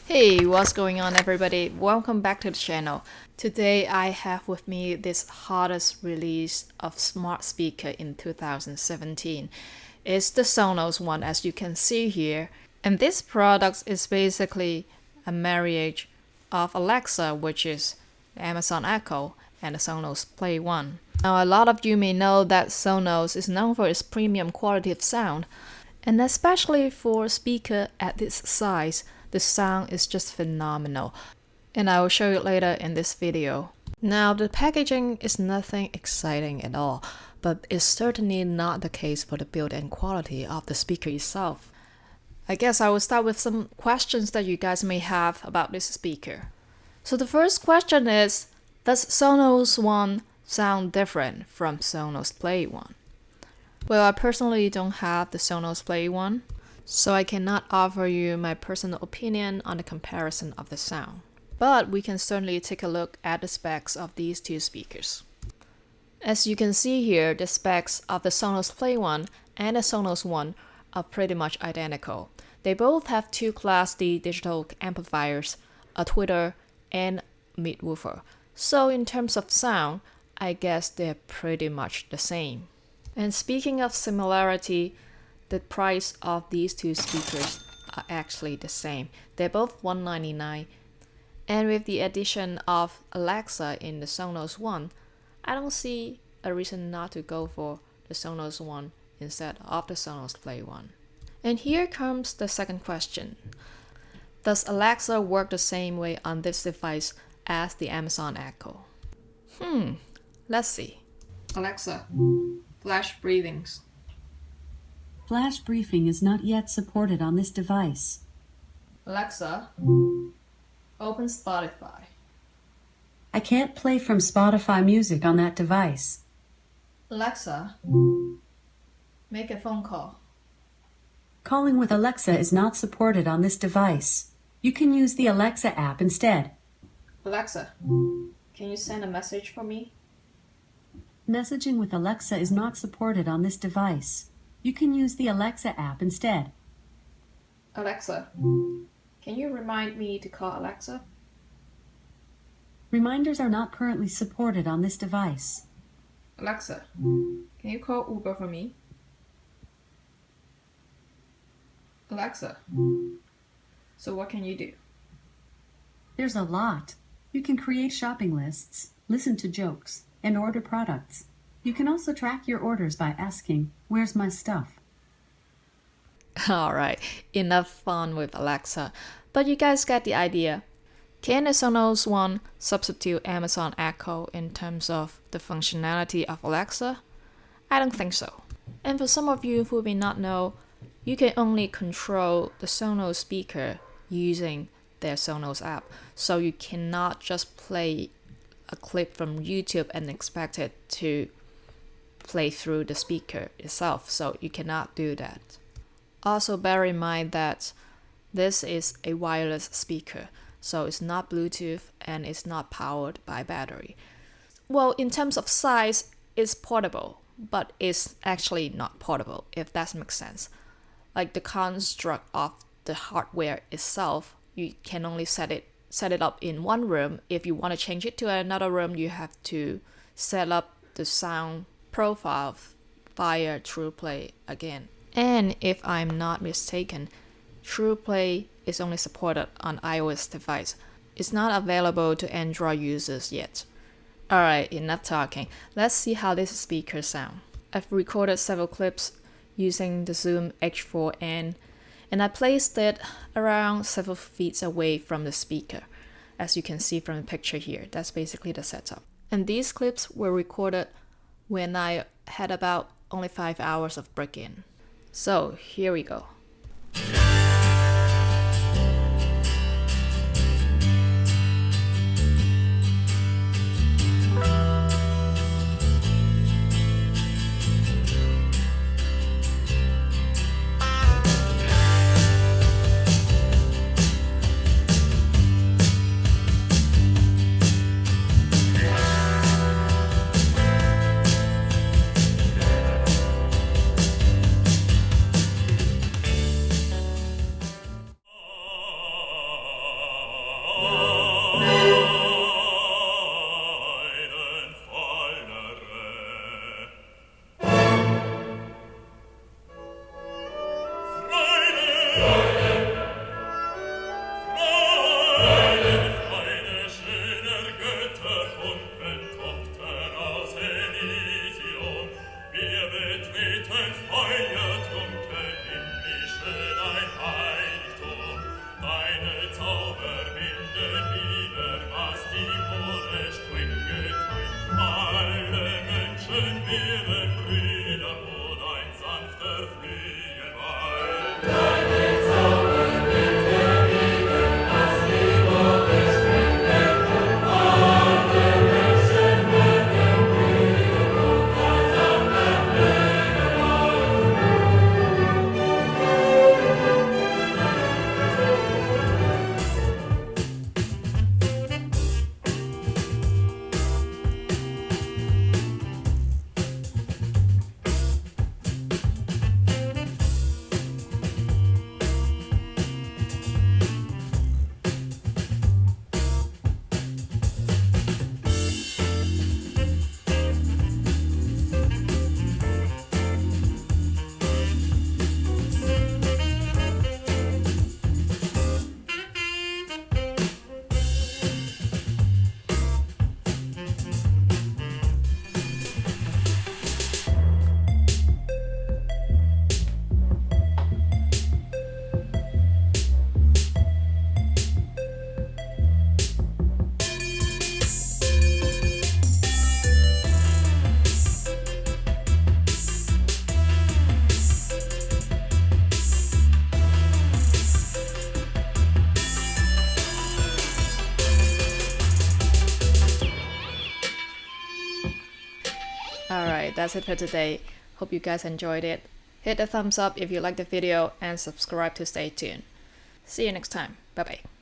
Hey, what's going on everybody? Welcome back to the channel. Today I have with me this hottest release of smart speaker in 2017. It's the Sonos One, as you can see here. And this product is basically a marriage of Alexa, which is the Amazon Echo, and the Sonos Play One. Now, a lot of you may know that Sonos is known for its premium quality of sound, and especially for a speaker at this size, the sound is just phenomenal, and I will show you later in this video. Now, the packaging is nothing exciting at all, but it's certainly not the case for the built-in quality of the speaker itself. I guess I will start with some questions that you guys may have about this speaker. So the first question is, does Sonos One sound different from Sonos Play One? Well, I personally don't have the Sonos Play One, so I cannot offer you my personal opinion on the comparison of the sound. But we can certainly take a look at the specs of these two speakers. As you can see here, the specs of the Sonos Play One and the Sonos One are pretty much identical. They both have two Class D digital amplifiers, a tweeter, and mid-woofer. So in terms of sound, I guess they're pretty much the same. And speaking of similarity, the price of these two speakers are actually the same. They're both $199, and with the addition of Alexa in the Sonos One, I don't see a reason not to go for the Sonos One instead of the Sonos Play One. And here comes the second question. Does Alexa work the same way on this device as the Amazon Echo? Let's see. Alexa, flash breathings. Flash briefing is not yet supported on this device. Alexa, open Spotify. I can't play from Spotify music on that device. Alexa, make a phone call. Calling with Alexa is not supported on this device. You can use the Alexa app instead. Alexa, can you send a message for me? Messaging with Alexa is not supported on this device. You can use the Alexa app instead. Alexa, can you remind me to call Alexa? Reminders are not currently supported on this device. Alexa, can you call Uber for me? Alexa, so what can you do? There's a lot. You can create shopping lists, listen to jokes, and order products. You can also track your orders by asking, "Where's my stuff?" Alright, enough fun with Alexa, but you guys get the idea. Can the Sonos One substitute Amazon Echo in terms of the functionality of Alexa? I don't think so. And for some of you who may not know, you can only control the Sonos speaker using their Sonos app, so you cannot just play a clip from YouTube and expect it to play through the speaker itself, so you cannot do that. Also bear in mind that this is a wireless speaker, so it's not Bluetooth and it's not powered by battery. Well, in terms of size, it's portable, but it's actually not portable, if that makes sense. Like the construct of the hardware itself, you can only set it up in one room. If you want to change it to another room, you have to set up the sound profile via TruePlay again. And if I'm not mistaken, TruePlay is only supported on iOS device. It's not available to Android users yet. Alright, enough talking. Let's see how this speaker sounds. I've recorded several clips using the Zoom H4N, and I placed it around several feet away from the speaker. As you can see from the picture here, that's basically the setup. And these clips were recorded when I had about only 5 hours of break-in. So here we go. Alright, that's it for today. Hope you guys enjoyed it. Hit the thumbs up if you liked the video and subscribe to stay tuned. See you next time. Bye bye.